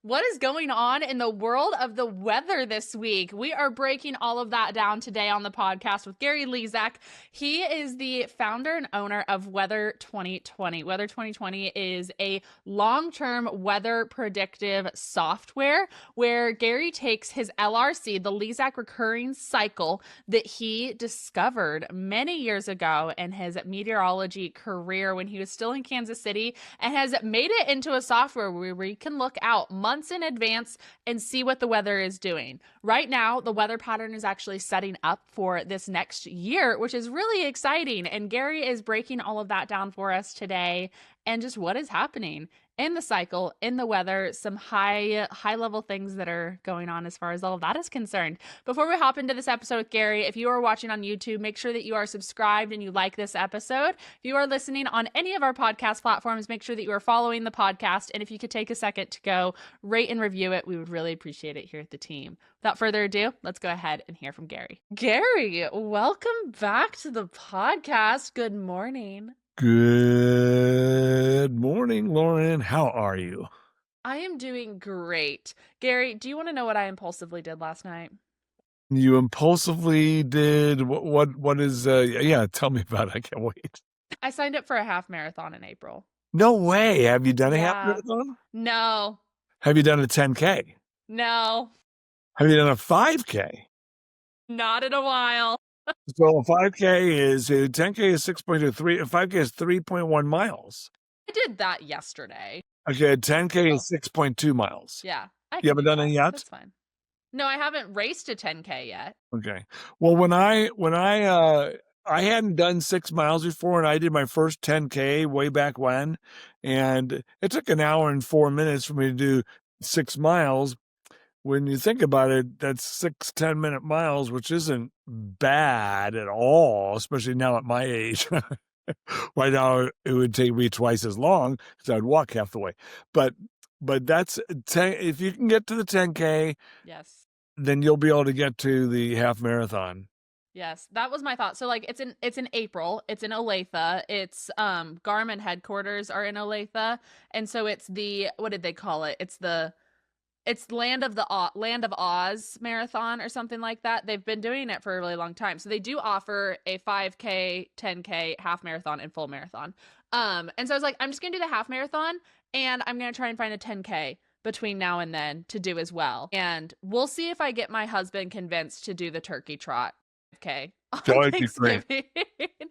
What is going on in the world of the weather this week? We are breaking all of that down today on the podcast with Gary Lezak. He is the founder and owner of Weather 2020. Weather 2020 is a long-term weather predictive software where Gary takes his LRC, the Lezak recurring cycle that he discovered many years ago in his meteorology career when he was still in Kansas City, and has made it into a software where we can look out months in advance and see what the weather is doing. Right now, the weather pattern is actually setting up for this next year, which is really exciting. And Gary is breaking all of that down for us today and just what is happening in the cycle, in the weather, some high level things that are going on as far as all of that is concerned. Before we hop into this episode with Gary, if you are watching on YouTube, make sure that you are subscribed and you like this episode. If you are listening on any of our podcast platforms, make sure that you are following the podcast. And if you could take a second to go rate and review it, we would really appreciate it here at the team. Without further ado, let's go ahead and hear from Gary. Gary, welcome back to the podcast. Good morning. Good morning, Lauren. How are you? I am doing great. Gary, do you want to know what I impulsively did last night? You impulsively did what is yeah, tell me about it. I can't wait. I signed up for a half marathon in April. No way. Have you done a half Yeah. marathon? No. Have you done a 10K? No. Have you done a 5K? Not in a while. So a 5K is 10K is 6.23, 5K is 3.1 miles. I did that yesterday. Okay, 10K is 6.2 miles. Yeah. You haven't done it yet? That's fine. No, I haven't raced a 10K yet. Okay. Well, when I hadn't done 6 miles before, and I did my first 10K way back when, and it took an hour and 4 minutes for me to do 6 miles. When you think about it, that's 6 10-minute miles, which isn't bad at all, especially now at my age. Right now, it would take me twice as long because I'd walk half the way. But that's 10. If you can get to the 10K, yes, then you'll be able to get to the half marathon. Yes, that was my thought. So like it's in April. It's in Olathe. It's Garmin headquarters are in Olathe, and so it's the, what did they call it? It's Land of Oz marathon or something like that. They've been doing it for a really long time. So they do offer a 5K, 10K, half marathon, and full marathon. And so I was like, I'm just going to do the half marathon, and I'm going to try and find a 10K between now and then to do as well. And we'll see if I get my husband convinced to do the turkey trot. Okay. That would be great.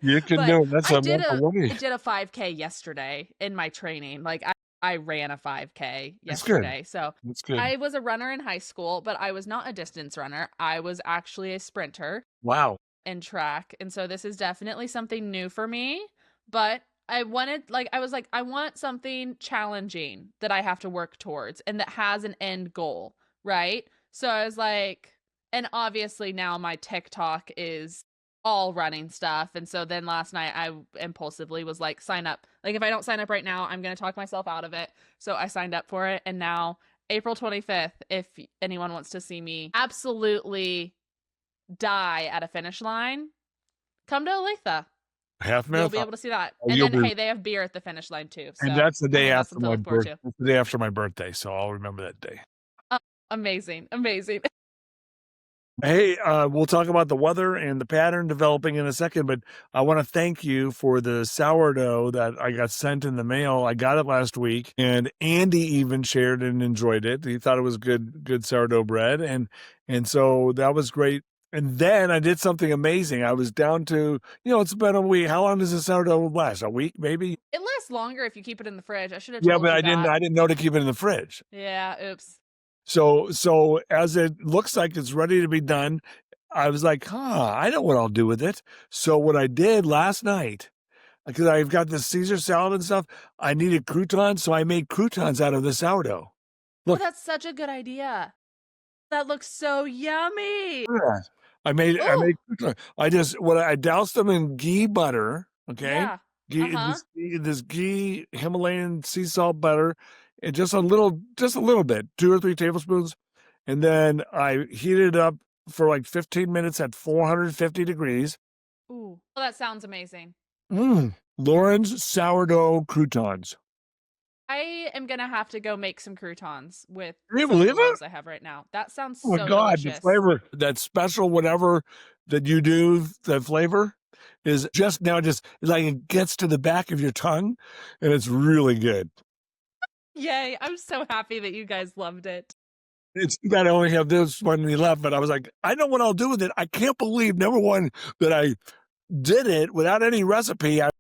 You can do it. That's I did a 5K yesterday in my training. Like I ran a 5K yesterday. So that's good. I was a runner in high school, but I was not a distance runner. I was actually a sprinter. Wow. In track. And so this is definitely something new for me, but I want something challenging that I have to work towards and that has an end goal, right? So I was like, and obviously now my TikTok is all running stuff. And so then last night I impulsively was like, sign up. Like if I don't sign up right now, I'm going to talk myself out of it. So I signed up for it. And now April 25th, if anyone wants to see me absolutely die at a finish line, come to Olathe. Half marathon. You'll be able to see that. And then, hey, they have beer at the finish line too. So and that's the day after my birthday. That's the day after my birthday. So I'll remember that day. Amazing. Hey, we'll talk about the weather and the pattern developing in a second, but I want to thank you for the sourdough that I got sent in the mail. I got it last week, and Andy even shared and enjoyed it. He thought it was good sourdough bread, and so that was great. And then I did something amazing. I was down to, it's been a week. How long does the sourdough last? A week, maybe? It lasts longer if you keep it in the fridge. I should have told you but I didn't know to keep it in the fridge. Yeah, oops. So as it looks like it's ready to be done, I was like, I know what I'll do with it. So what I did last night, because I've got the Caesar salad and stuff, I needed croutons, so I made croutons out of the sourdough. Look, that's such a good idea. That looks so yummy. Yeah. I made croutons. I doused them in ghee butter, okay? Yeah. This ghee Himalayan sea salt butter. And just a little bit, 2 or 3 tablespoons. And then I heated it up for like 15 minutes at 450 degrees. Ooh, well, that sounds amazing. Lauren's sourdough croutons. I am gonna have to go make some croutons with Can you some of the believe it? loaves I have right now. That sounds Oh my so God, the delicious. flavor, that special whatever that you do, the flavor is just now just like it gets to the back of your tongue and it's really good. Yay. I'm so happy that you guys loved it. It's too bad I only have this one left, but I was like, I know what I'll do with it. I can't believe, number one, that I did it without any recipe. I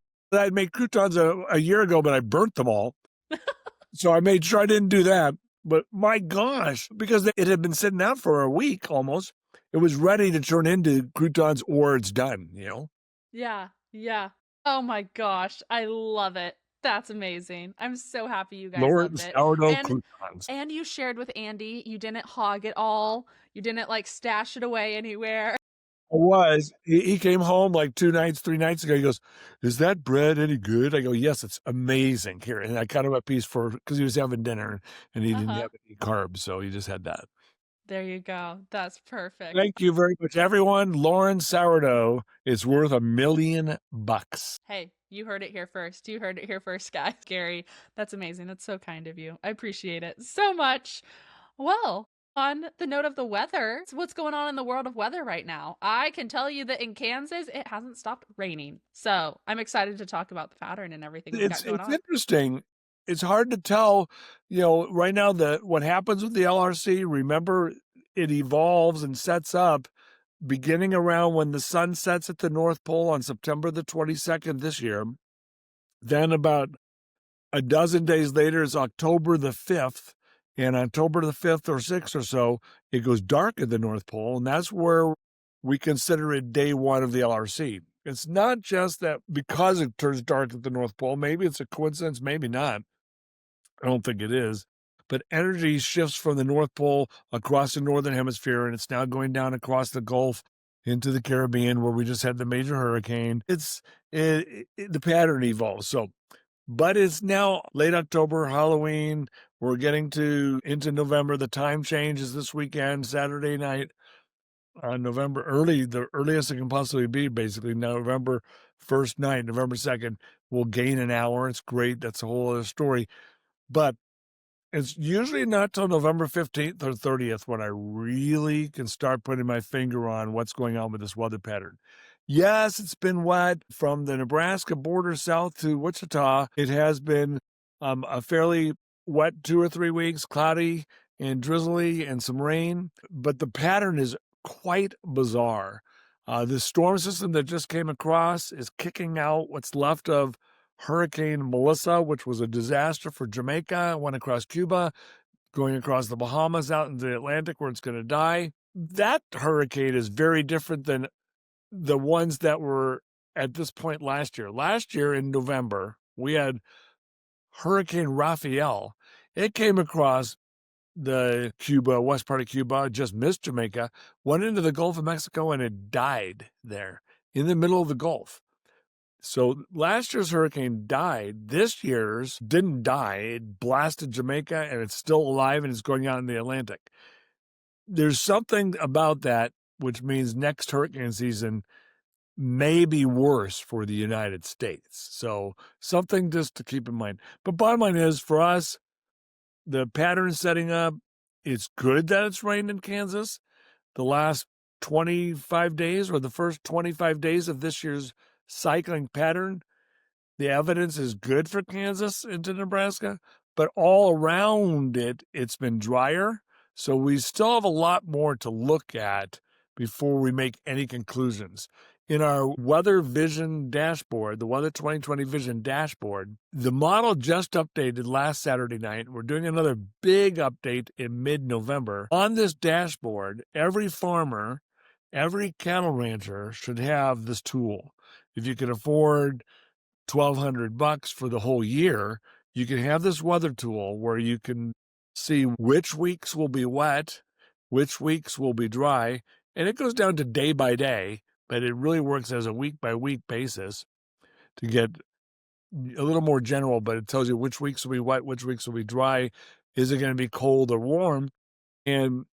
made croutons a year ago, but I burnt them all. So I made sure I didn't do that. But my gosh, because it had been sitting out for a week almost, it was ready to turn into croutons or it's done, you know? Yeah. Yeah. Oh my gosh. I love it. That's amazing. I'm so happy you guys loved Lawrence it. sourdough And croutons. and you shared with Andy. You didn't hog it all. You didn't like stash it away anywhere. It was. He came home like 2 nights, 3 nights ago. He goes, "Is that bread any good?" I go, "Yes, it's amazing." Here, and I cut him a piece because he was having dinner and he didn't Uh-huh. have any carbs, so he just had that. There you go. That's perfect. Thank you very much, everyone. Lauren sourdough is worth $1 million. Hey, you heard it here first. You heard it here first, guys. Gary, that's amazing. That's so kind of you. I appreciate it so much. Well, on the note of the weather, what's going on in the world of weather right now? I can tell you that in Kansas, it hasn't stopped raining. So I'm excited to talk about the pattern and everything we've got going It's on. interesting. It's hard to tell, you know, right now what happens with the LRC, remember it evolves and sets up beginning around when the sun sets at the North Pole on September the 22nd this year. Then about a dozen days later is October the 5th. And October the 5th or 6th or so, it goes dark at the North Pole. And that's where we consider it day one of the LRC. It's not just that because it turns dark at the North Pole. Maybe it's a coincidence, maybe not. I don't think it is. But energy shifts from the North Pole across the Northern Hemisphere, and it's now going down across the Gulf into the Caribbean, where we just had the major hurricane. The pattern evolves. So, but it's now late October, Halloween. We're getting into November. The time changes this weekend, Saturday night, the earliest it can possibly be, basically November 1st night, November 2nd. We'll gain an hour. It's great. That's a whole other story. But it's usually not till November 15th or 30th when I really can start putting my finger on what's going on with this weather pattern. Yes, it's been wet from the Nebraska border south to Wichita. It has been a fairly wet 2 or 3 weeks, cloudy and drizzly and some rain, but the pattern is quite bizarre. The storm system that just came across is kicking out what's left of Hurricane Melissa, which was a disaster for Jamaica, went across Cuba, going across the Bahamas out into the Atlantic where it's going to die. That hurricane is very different than the ones that were at this point last year. Last year in November, we had Hurricane Raphael. It came across the west part of Cuba, just missed Jamaica, went into the Gulf of Mexico, and it died there in the middle of the Gulf. So last year's hurricane died. This year's didn't die. It blasted Jamaica and it's still alive and it's going out in the Atlantic. There's something about that, which means next hurricane season may be worse for the United States. So something just to keep in mind. But bottom line is, for us, the pattern setting up, it's good that it's rained in Kansas. The last 25 days or the first 25 days of this year's cycling pattern, the evidence is good for Kansas into Nebraska, but all around it, it's been drier. So we still have a lot more to look at before we make any conclusions. In our Weather Vision dashboard, the Weather 2020 Vision dashboard, the model just updated last Saturday night. We're doing another big update in mid-November. On this dashboard, every farmer, every cattle rancher should have this tool. If you can afford $1,200 for the whole year, you can have this weather tool where you can see which weeks will be wet, which weeks will be dry, and it goes down to day by day, but it really works as a week by week basis to get a little more general, but it tells you which weeks will be wet, which weeks will be dry. Is it going to be cold or warm? And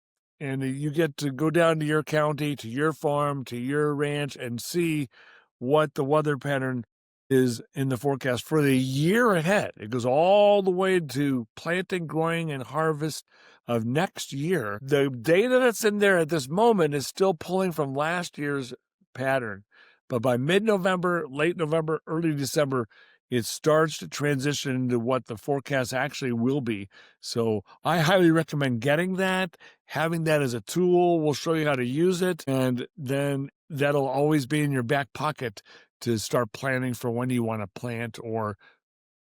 you get to go down to your county, to your farm, to your ranch, and see what the weather pattern is in the forecast for the year ahead. It goes all the way to planting, growing, and harvest of next year. The data that's in there at this moment is still pulling from last year's pattern. But by mid-November, late November, early December, it starts to transition into what the forecast actually will be. So I highly recommend getting that, having that as a tool. We'll show you how to use it, and then that'll always be in your back pocket to start planning for when you want to plant, or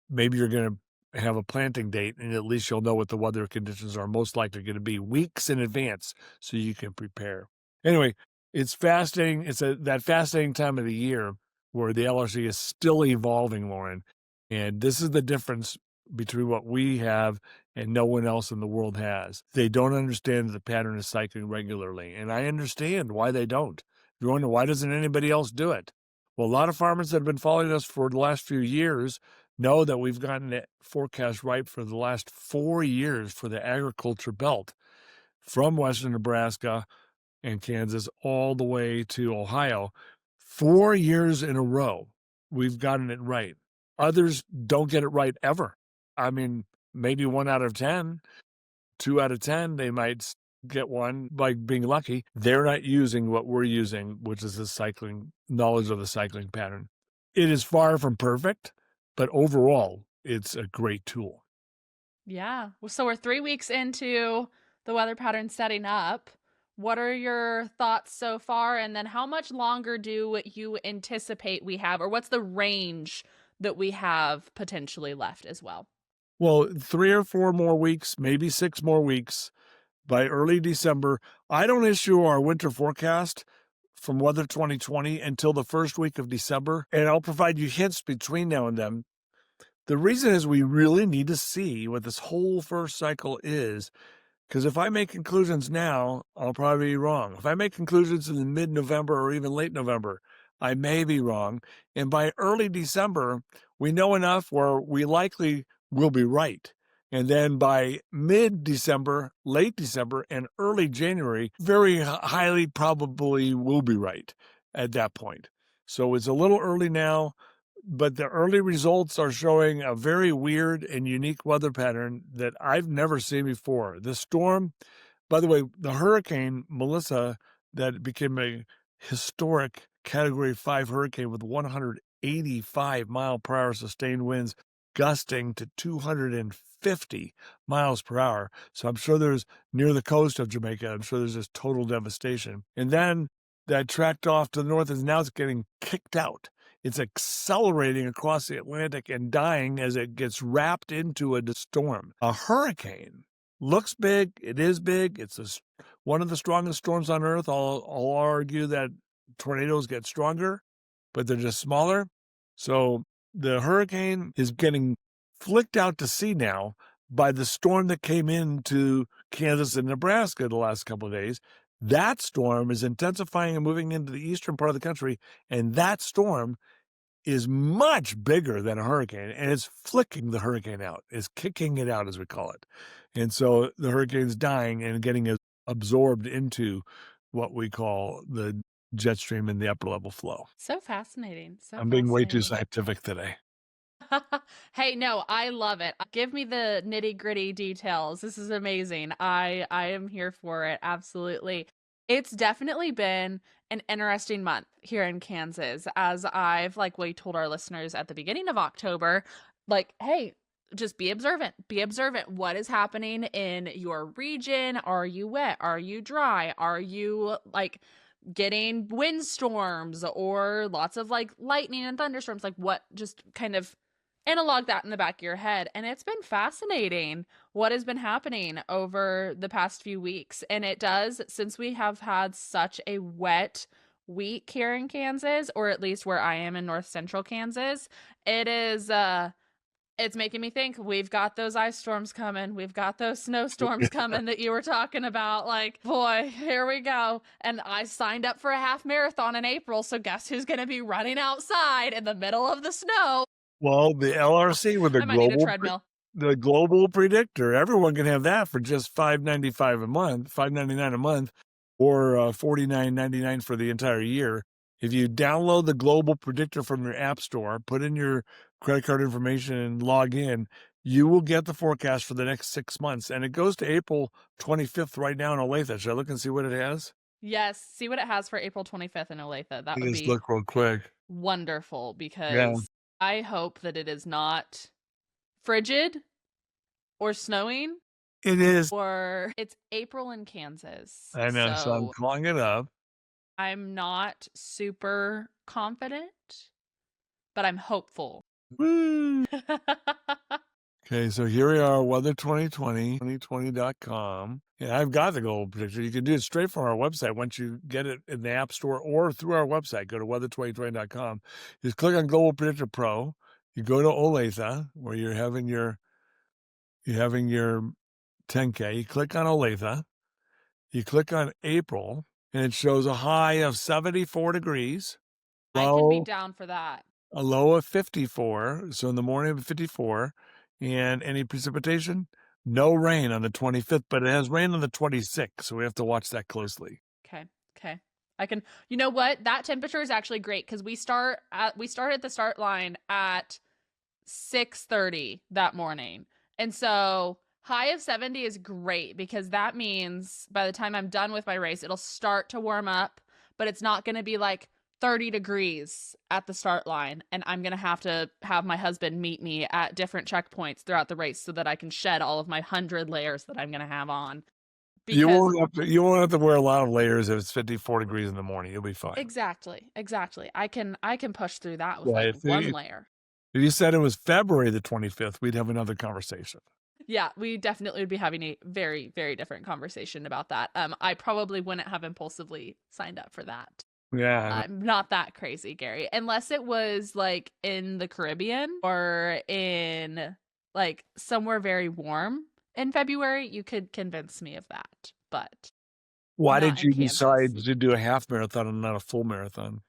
maybe you're going to have a planting date, and at least you'll know what the weather conditions are most likely going to be weeks in advance so you can prepare. Anyway, it's fascinating. It's that fascinating time of the year where the LRC is still evolving, Lauren. And this is the difference between what we have and no one else in the world has. They don't understand the pattern is cycling regularly. And I understand why they don't. You wonder, why doesn't anybody else do it? Well, a lot of farmers that have been following us for the last few years know that we've gotten the forecast right for the last 4 years for the agriculture belt from western Nebraska and Kansas all the way to Ohio. 4 years in a row, we've gotten it right. Others don't get it right ever. I mean, maybe 1 out of 10, 2 out of 10, they might get one by being lucky. They're not using what we're using, which is the cycling knowledge of the cycling pattern. It is far from perfect, but overall, it's a great tool. Yeah. So we're 3 weeks into the weather pattern setting up. What are your thoughts so far? And then how much longer do you anticipate we have, or what's the range that we have potentially left as well? Well, 3 or 4 more weeks, maybe 6 more weeks. By early December, I don't issue our winter forecast from Weather 2020 until the first week of December, and I'll provide you hints between now and then. The reason is we really need to see what this whole first cycle is, because if I make conclusions now, I'll probably be wrong. If I make conclusions in mid-November or even late November, I may be wrong. And by early December, we know enough where we likely will be right. And then by mid-December, late December, and early January, very highly probably will be right at that point. So it's a little early now, but the early results are showing a very weird and unique weather pattern that I've never seen before. The storm, by the way, the hurricane Melissa, that became a historic Category 5 hurricane with 185 mile per hour sustained winds, gusting to 250 miles per hour. So I'm sure there's, near the coast of Jamaica, I'm sure there's just total devastation. And then that tracked off to the north, and now it's getting kicked out. It's accelerating across the Atlantic and dying as it gets wrapped into a storm. A hurricane looks big. It is big. It's one of the strongest storms on Earth. I'll argue that tornadoes get stronger, but they're just smaller. So the hurricane is getting flicked out to sea now by the storm that came into Kansas and Nebraska the last couple of days. That storm is intensifying and moving into the eastern part of the country, and that storm is much bigger than a hurricane, and it's flicking the hurricane out. It's kicking it out, as we call it. And so the hurricane's dying and getting absorbed into what we call the jet stream and the upper level flow. So fascinating. I'm being way too scientific today. Hey, no, I love it. Give me the nitty-gritty details. This is amazing. I am here for it. Absolutely. It's definitely been an interesting month here in Kansas, as I've, like we told our listeners at the beginning of October, like, hey, just be observant. Be observant. What is happening in your region? Are you wet? Are you dry? Are you like getting windstorms or lots of like lightning and thunderstorms? Like what, just kind of analog that in the back of your head. And it's been fascinating what has been happening over the past few weeks. And it does, since we have had such a wet week here in Kansas, or at least where I am in north central Kansas, it is it's making me think we've got those ice storms coming. We've got those snowstorms coming that you were talking about. Like, boy, here we go. And I signed up for a half marathon in April. So guess who's going to be running outside in the middle of the snow? Well, the LRC with the global predictor, everyone can have that for just $5.95 a month, $5.99 a month, or $49.99 for the entire year. If you download the Global Predictor from your app store, put in your credit card information and log in, you will get the forecast for the next 6 months. And it goes to April 25th right now in Olathe. Should I look and see what it has? Yes, see what it has for April 25th in Olathe. That would Just be look real quick. wonderful Yeah. because I hope that it is not frigid or snowing It is. or it's April in Kansas. I know, so I'm calling it up. I'm not super confident, but I'm hopeful. Woo! Okay, so here we are, weather 2020, 2020.com. And I've got the global predictor. You can do it straight from our website once you get it in the App Store or through our website. Go to weather2020.com. Just click on Global Predictor Pro. You go to Olathe, where you're having your 10K. You click on Olathe. You click on April, and it shows a high of 74 degrees. I can be down for that. A low of 54. So in the morning of 54. And any precipitation? No rain on the 25th, but it has rain on the 26th. So we have to watch that closely. Okay. I can, you know what? That temperature is actually great because we start at the start line at 6:30 that morning. And so high of 70 is great because that means by the time I'm done with my race, it'll start to warm up, but it's not going to be like 30 degrees at the start line. And I'm going to have my husband meet me at different checkpoints throughout the race so that I can shed all of my 100 layers that I'm going to have on. You won't have to wear a lot of layers if it's 54 degrees in the morning. You'll be fine. Exactly. I can push through that with one layer. If you said it was February the 25th, we'd have another conversation. Yeah, we definitely would be having a very, very different conversation about that. I probably wouldn't have impulsively signed up for that. Yeah. I'm not that crazy, Gary. Unless it was like in the Caribbean or in like somewhere very warm in February, you could convince me of that. But why did you decide to do a half marathon and not a full marathon?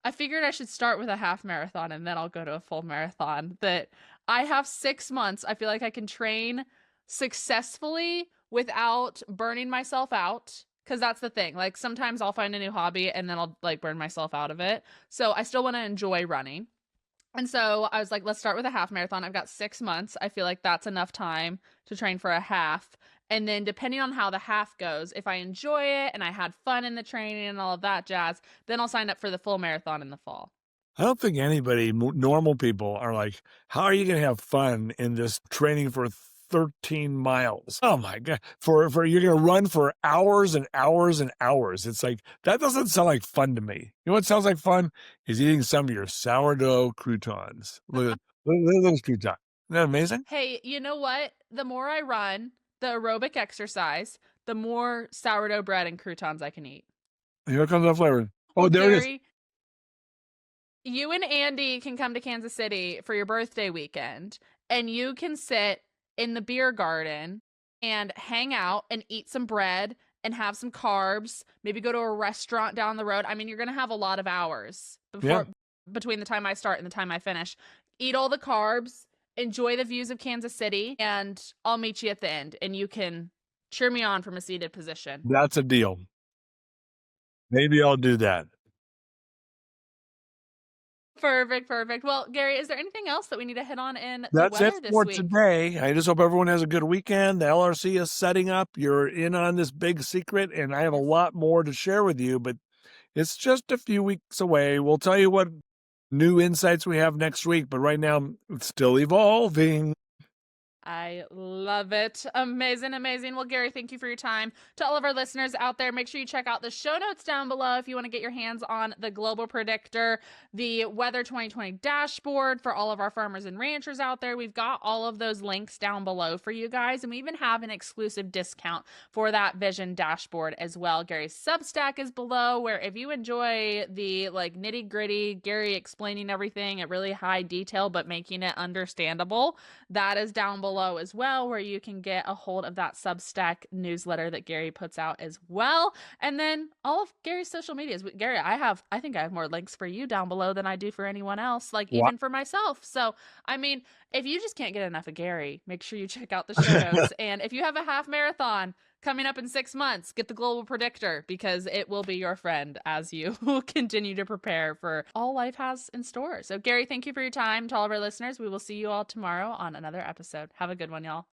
I figured I should start with a half marathon and then I'll go to a full marathon. That I have 6 months. I feel like I can train successfully without burning myself out. Because that's the thing. Like sometimes I'll find a new hobby and then I'll like burn myself out of it. So I still want to enjoy running. And so I was like, let's start with a half marathon. I've got 6 months. I feel like that's enough time to train for a half. And then depending on how the half goes, if I enjoy it and I had fun in the training and all of that jazz, then I'll sign up for the full marathon in the fall. I don't think anybody, normal people, are like, how are you going to have fun in this training for 13 miles? Oh my God. For you're going to run for hours and hours and hours. It's like, that doesn't sound like fun to me. You know what sounds like fun? Is eating some of your sourdough croutons. Look at those croutons. Isn't that amazing? Hey, you know what? The more I run, the aerobic exercise, the more sourdough bread and croutons I can eat. Here comes that flavor. Oh, there Gary, it is. You and Andy can come to Kansas City for your birthday weekend, and you can sit in the beer garden and hang out and eat some bread and have some carbs, maybe go to a restaurant down the road. I mean, you're going to have a lot of hours between the time I start and the time I finish. Eat all the carbs, enjoy the views of Kansas City, and I'll meet you at the end, and you can cheer me on from a seated position. That's a deal. Maybe I'll do that. Perfect. Well, Gary, is there anything else that we need to hit on in the That's weather it this for week? today. I just hope everyone has a good weekend. The LRC is setting up. You're in on this big secret, and I have a lot more to share with you, but it's just a few weeks away. We'll tell you what new insights we have next week, but right now it's still evolving. I love it. Amazing. Well, Gary, thank you for your time. To all of our listeners out there, make sure you check out the show notes down below if you want to get your hands on the Global Predictor, the Weather 2020 dashboard for all of our farmers and ranchers out there. We've got all of those links down below for you guys, and we even have an exclusive discount for that Vision dashboard as well. Gary's Substack is below, where if you enjoy the like nitty-gritty, Gary explaining everything at really high detail but making it understandable, that is down below as well, where you can get a hold of that Substack newsletter that Gary puts out as well. And then all of Gary's social medias. Gary, I think I have more links for you down below than I do for anyone else, like even for myself. So, I mean, if you just can't get enough of Gary, make sure you check out the show notes. And if you have a half marathon, coming up in 6 months, get the global predictor because it will be your friend as you continue to prepare for all life has in store. So Gary, thank you for your time. To all of our listeners, we will see you all tomorrow on another episode. Have a good one, y'all.